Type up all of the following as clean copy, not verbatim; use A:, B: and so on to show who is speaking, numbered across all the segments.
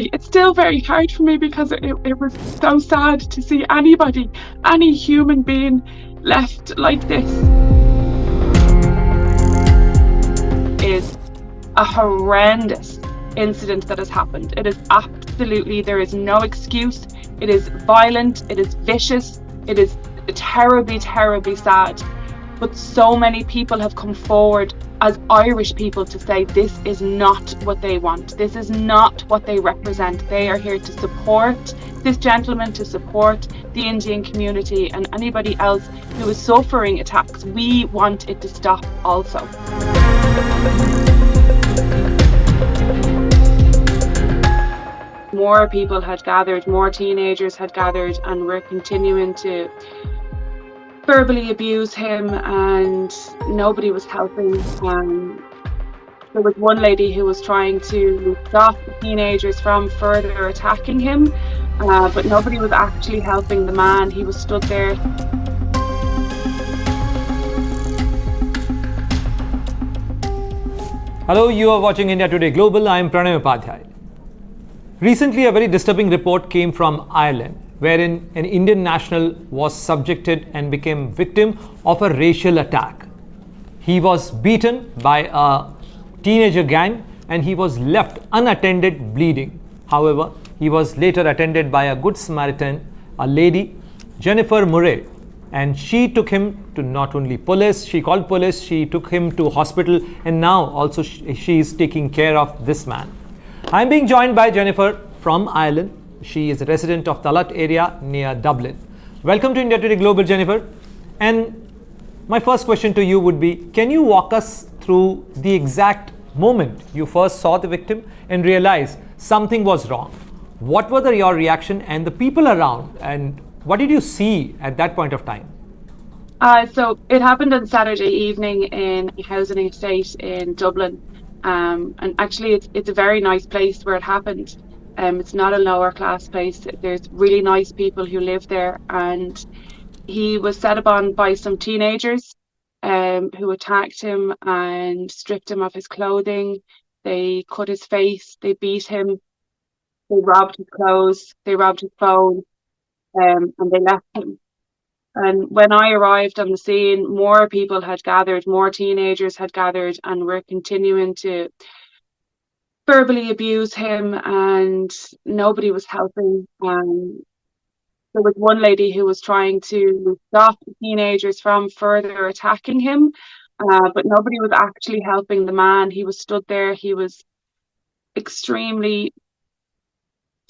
A: Sorry, it's still very hard for me because it was so sad to see anybody, any human being left like this. Is a horrendous incident that has happened. It is absolutely, there is no excuse. It is violent, it is vicious, it is terribly, terribly sad. But so many people have come forward as Irish people to say this is not what they want. This is not what they represent. They are here to support this gentleman, to support the Indian community and anybody else who is suffering attacks. We want it to stop also. More people had gathered, more teenagers had gathered, and were continuing to verbally abuse him, and nobody was helping. There was one lady who was trying to stop the teenagers from further attacking him, but nobody was actually helping the man. He was stood there.
B: Hello, you are watching India Today Global. I am Pranay Upadhyaya. Recently, a very disturbing report came from Ireland, wherein an Indian national was subjected and became victim of a racial attack. He was beaten by a teenager gang and he was left unattended bleeding. However, he was later attended by a good Samaritan, a lady, Jennifer Murray, and she took him to not only police, she called police, she took him to hospital, and now also she is taking care of this man. I am being joined by Jennifer from Ireland. She is a resident of Tallaght area near Dublin. Welcome to India Today Global, Jennifer. And my first question to you would be, can you walk us through the exact moment you first saw the victim and realized something was wrong? What were your reaction and the people around, and what did you see at that point of time?
A: So it happened on Saturday evening in a housing estate in Dublin. And actually it's a very nice place where it happened. It's not a lower class place. There's really nice people who live there, and he was set upon by some teenagers who attacked him and stripped him of his clothing. They cut his face, they beat him, they robbed his clothes, they robbed his phone, and they left him. And when I arrived on the scene, more people had gathered, more teenagers had gathered, and were continuing to verbally abuse him, and nobody was helping. There was one lady who was trying to stop the teenagers from further attacking him, but nobody was actually helping the man. He was stood there, he was extremely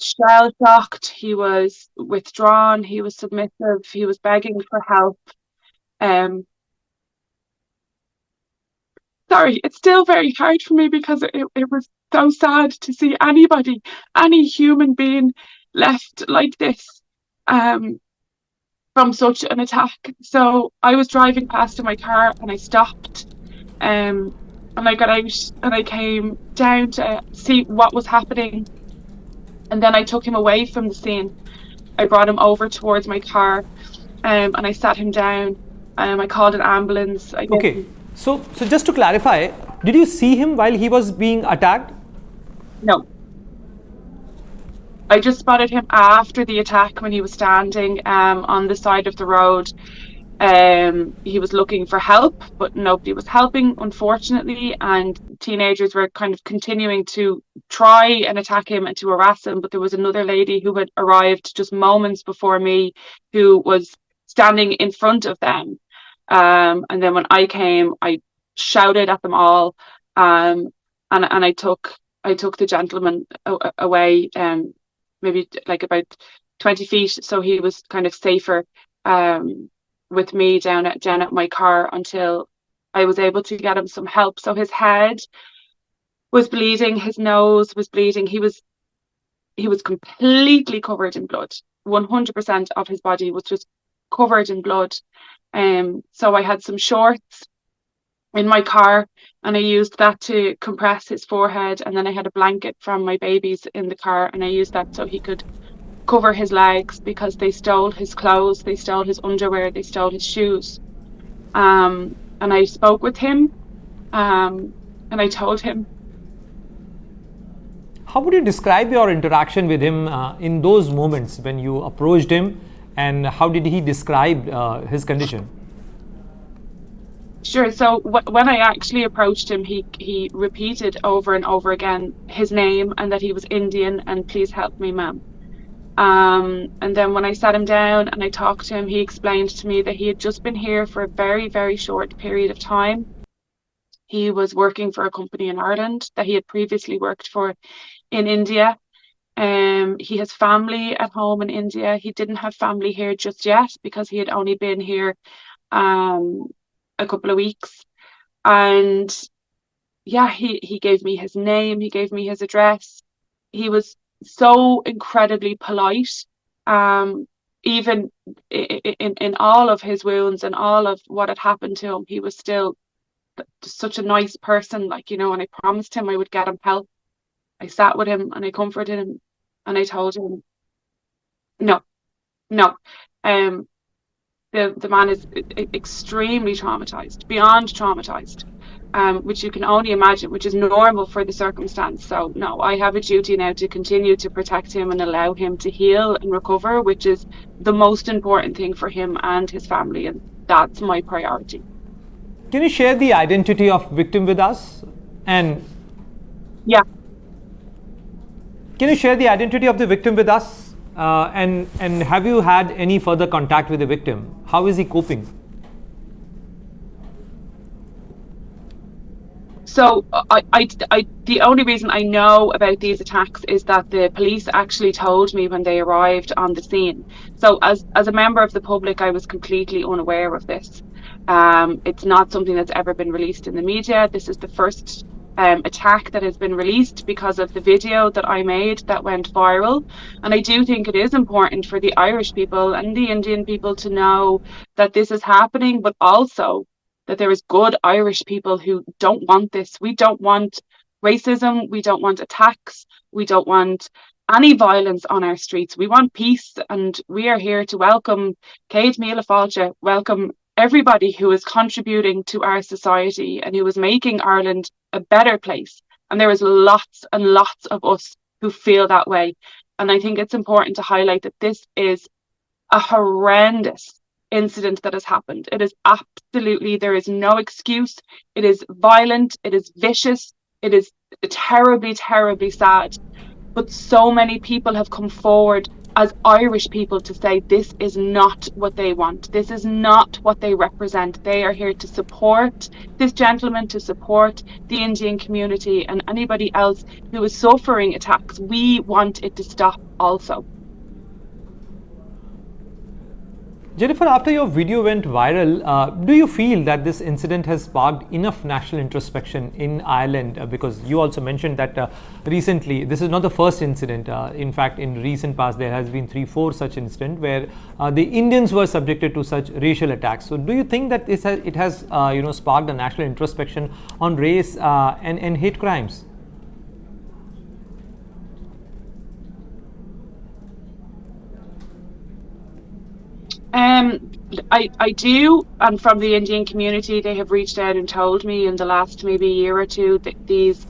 A: shell-shocked, he was withdrawn, he was submissive, he was begging for help. Sorry, it's still very hard for me because it was so sad to see anybody, any human being left like this from such an attack. So I was driving past in my car and I stopped, and I got out and I came down to see what was happening. And then I took him away from the scene. I brought him over towards my car, and I sat him down. I called an ambulance.
B: Okay, so just to clarify, did you see him while he was being attacked?
A: No. I just spotted him after the attack when he was standing on the side of the road. He was looking for help, but nobody was helping, unfortunately, and teenagers were kind of continuing to try and attack him and to harass him. But there was another lady who had arrived just moments before me who was standing in front of them. And then when I came, I shouted at them all, and I took the gentleman away, maybe like about 20 feet, so he was kind of safer with me down at my car until I was able to get him some help. So his head was bleeding, his nose was bleeding, he was completely covered in blood. 100% of his body was just covered in blood. So I had some shorts in my car and I used that to compress his forehead, and then I had a blanket from my babies in the car and I used that so he could cover his legs, because they stole his clothes, they stole his underwear, they stole his shoes. And I spoke with him, and I told him.
B: How would you describe your interaction with him in those moments when you approached him, and how did he describe his condition?
A: Sure. So when I actually approached him, he repeated over and over again his name and that he was Indian and please help me, ma'am. And then when I sat him down and I talked to him, he explained to me that he had just been here for a very, very short period of time. He was working for a company in Ireland that he had previously worked for in India. He has family at home in India. He didn't have family here just yet because he had only been here um, a couple of weeks. And yeah, he gave me his name, he gave me his address. He was so incredibly polite. Um, Even in all of his wounds and all of what had happened to him, he was still such a nice person, like, and I promised him I would get him help. I sat with him and I comforted him and I told him, no, no. Um, the man is extremely traumatized, beyond traumatized, which you can only imagine, which is normal for the circumstance. So no, I have a duty now to continue to protect him and allow him to heal and recover, which is the most important thing for him and his family, and that's my priority.
B: Can you share the identity of victim with us? And
A: Yeah.
B: can you share the identity of the victim with us? And have you had any further contact with the victim? How is he coping?
A: So the only reason I know about these attacks is that the police actually told me when they arrived on the scene. So as a member of the public, I was completely unaware of this. It's not something that's ever been released in the media. This is the first attack that has been released because of the video that I made that went viral. And I do think it is important for the Irish people and the Indian people to know that this is happening, but also that there is good Irish people who don't want this. We don't want racism. We don't want attacks. We don't want any violence on our streets. We want peace, and we are here to welcome Céad Míle Fáilte, welcome everybody who is contributing to our society and who is making Ireland a better place. And there is lots and lots of us who feel that way. And I think it's important to highlight that this is a horrendous incident that has happened. It is absolutely, there is no excuse. It is violent, it is vicious, it is terribly, terribly sad. But so many people have come forward as Irish people to say this is not what they want. This is not what they represent. They are here to support this gentleman, to support the Indian community and anybody else who is suffering attacks. We want it to stop also.
B: Jennifer, after your video went viral, do you feel that this incident has sparked enough national introspection in Ireland? Because you also mentioned that recently, this is not the first incident. In fact, in recent past, there has been 3-4 such incidents where the Indians were subjected to such racial attacks. So, do you think that it has sparked a national introspection on race and hate crimes?
A: I do, and from the Indian community, they have reached out and told me in the last maybe year or two that these,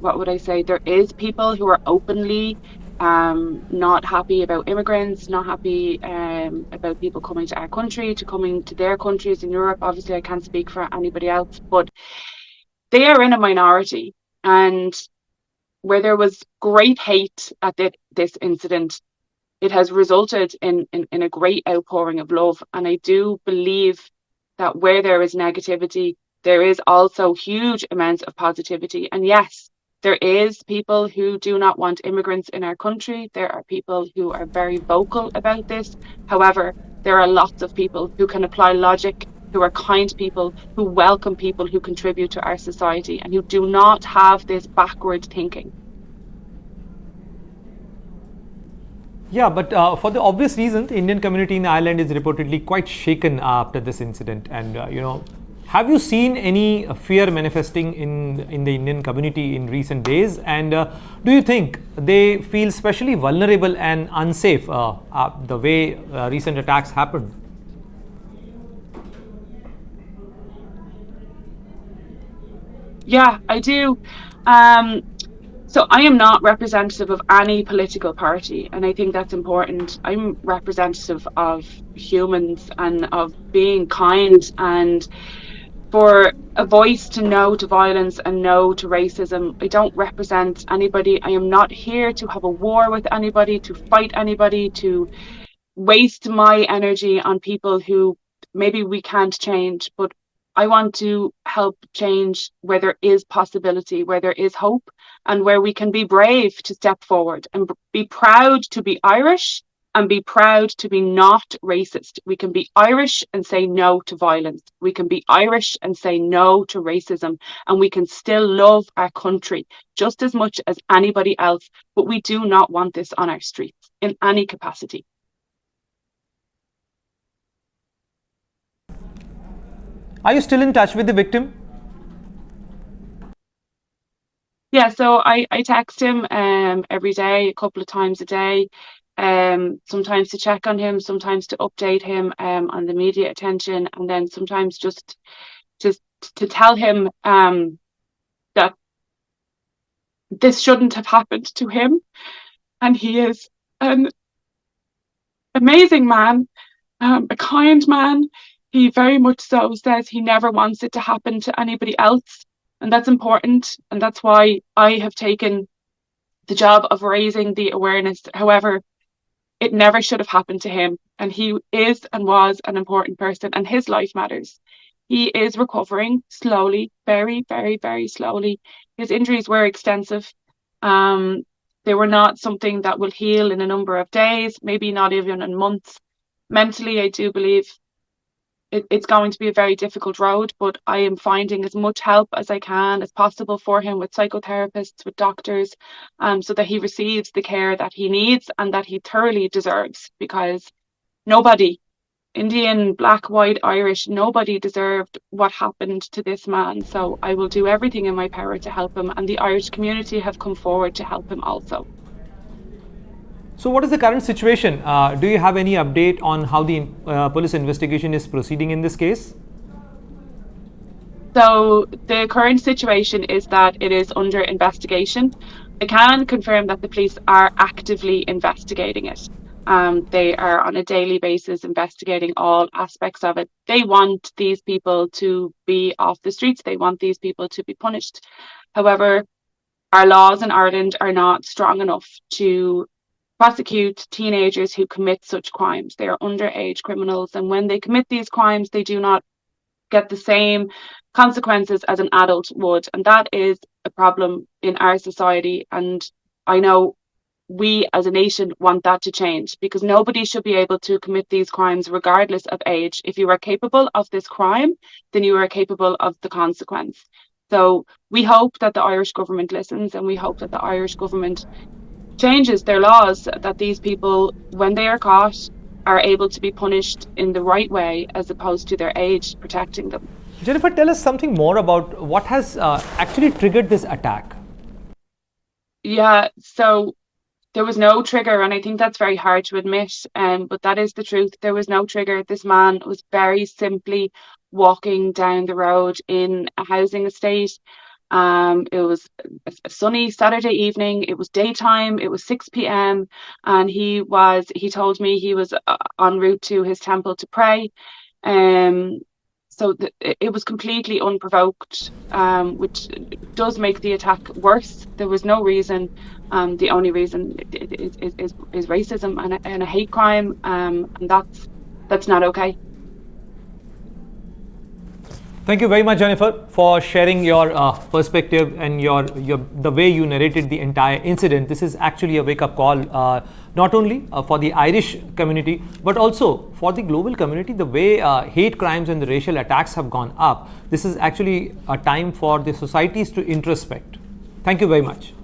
A: what would I say? There is people who are openly not happy about immigrants, not happy about people coming to our country, to coming to their countries in Europe. Obviously, I can't speak for anybody else, but they are in a minority, and where there was great hate at this incident, it has resulted in a great outpouring of love. And I do believe that where there is negativity, there is also huge amounts of positivity. And yes, there is people who do not want immigrants in our country. There are people who are very vocal about this. However, there are lots of people who can apply logic, who are kind people, who welcome people who contribute to our society and who do not have this backward thinking.
B: Yeah, but for the obvious reason, the Indian community in Ireland is reportedly quite shaken after this incident. And, have you seen any fear manifesting in the Indian community in recent days? And do you think they feel especially vulnerable and unsafe the way recent attacks happened?
A: Yeah, I do. So I am not representative of any political party, and I think that's important. I'm representative of humans and of being kind, and for a voice to no to violence and no to racism. I don't represent anybody. I am not here to have a war with anybody, to fight anybody, to waste my energy on people who maybe we can't change, but I want to help change where there is possibility, where there is hope, and where we can be brave to step forward and be proud to be Irish and be proud to be not racist. We can be Irish and say no to violence. We can be Irish and say no to racism, and we can still love our country just as much as anybody else, but we do not want this on our streets in any capacity.
B: Are you still in touch with the victim?
A: Yeah, so I text him every day, a couple of times a day, sometimes to check on him, sometimes to update him on the media attention, and then sometimes just to tell him that this shouldn't have happened to him. And he is an amazing man, a kind man. He very much so says he never wants it to happen to anybody else. And that's important. And that's why I have taken the job of raising the awareness. However, it never should have happened to him. And he is and was an important person, and his life matters. He is recovering slowly, very, very, very slowly. His injuries were extensive. They were not something that will heal in a number of days, maybe not even in months. Mentally, I do believe it's going to be a very difficult road, but I am finding as much help as I can as possible for him with psychotherapists, with doctors, so that he receives the care that he needs and that he thoroughly deserves, because nobody, Indian, Black, White, Irish, nobody deserved what happened to this man. So I will do everything in my power to help him, and the Irish community have come forward to help him also.
B: So what is the current situation? Do you have any update on how the police investigation is proceeding in this case?
A: So the current situation is that it is under investigation. I can confirm that the police are actively investigating it. They are on a daily basis investigating all aspects of it. They want these people to be off the streets. They want these people to be punished. However, our laws in Ireland are not strong enough to prosecute teenagers who commit such crimes. They are underage criminals, and when they commit these crimes, they do not get the same consequences as an adult would, and that is a problem in our society. And I know we as a nation want that to change, because nobody should be able to commit these crimes regardless of age. If you are capable of this crime, then you are capable of the consequence. So we hope that the Irish government listens, and we hope that the Irish government changes their laws, that these people, when they are caught, are able to be punished in the right way as opposed to their age protecting them.
B: Jennifer, tell us something more about what has actually triggered this attack.
A: Yeah, so there was no trigger, and I think that's very hard to admit, but that is the truth. There was no trigger. This man was very simply walking down the road in a housing estate. It was a sunny Saturday evening. It was daytime. It was 6 p.m. and he told me he was en route to his temple to pray. So it was completely unprovoked, which does make the attack worse. There was no reason. The only reason is racism and a hate crime, and that's not okay.
B: Thank you very much, Jennifer, for sharing your perspective and the way you narrated the entire incident. This is actually a wake-up call, not only for the Irish community, but also for the global community. The way hate crimes and the racial attacks have gone up, this is actually a time for the societies to introspect. Thank you very much.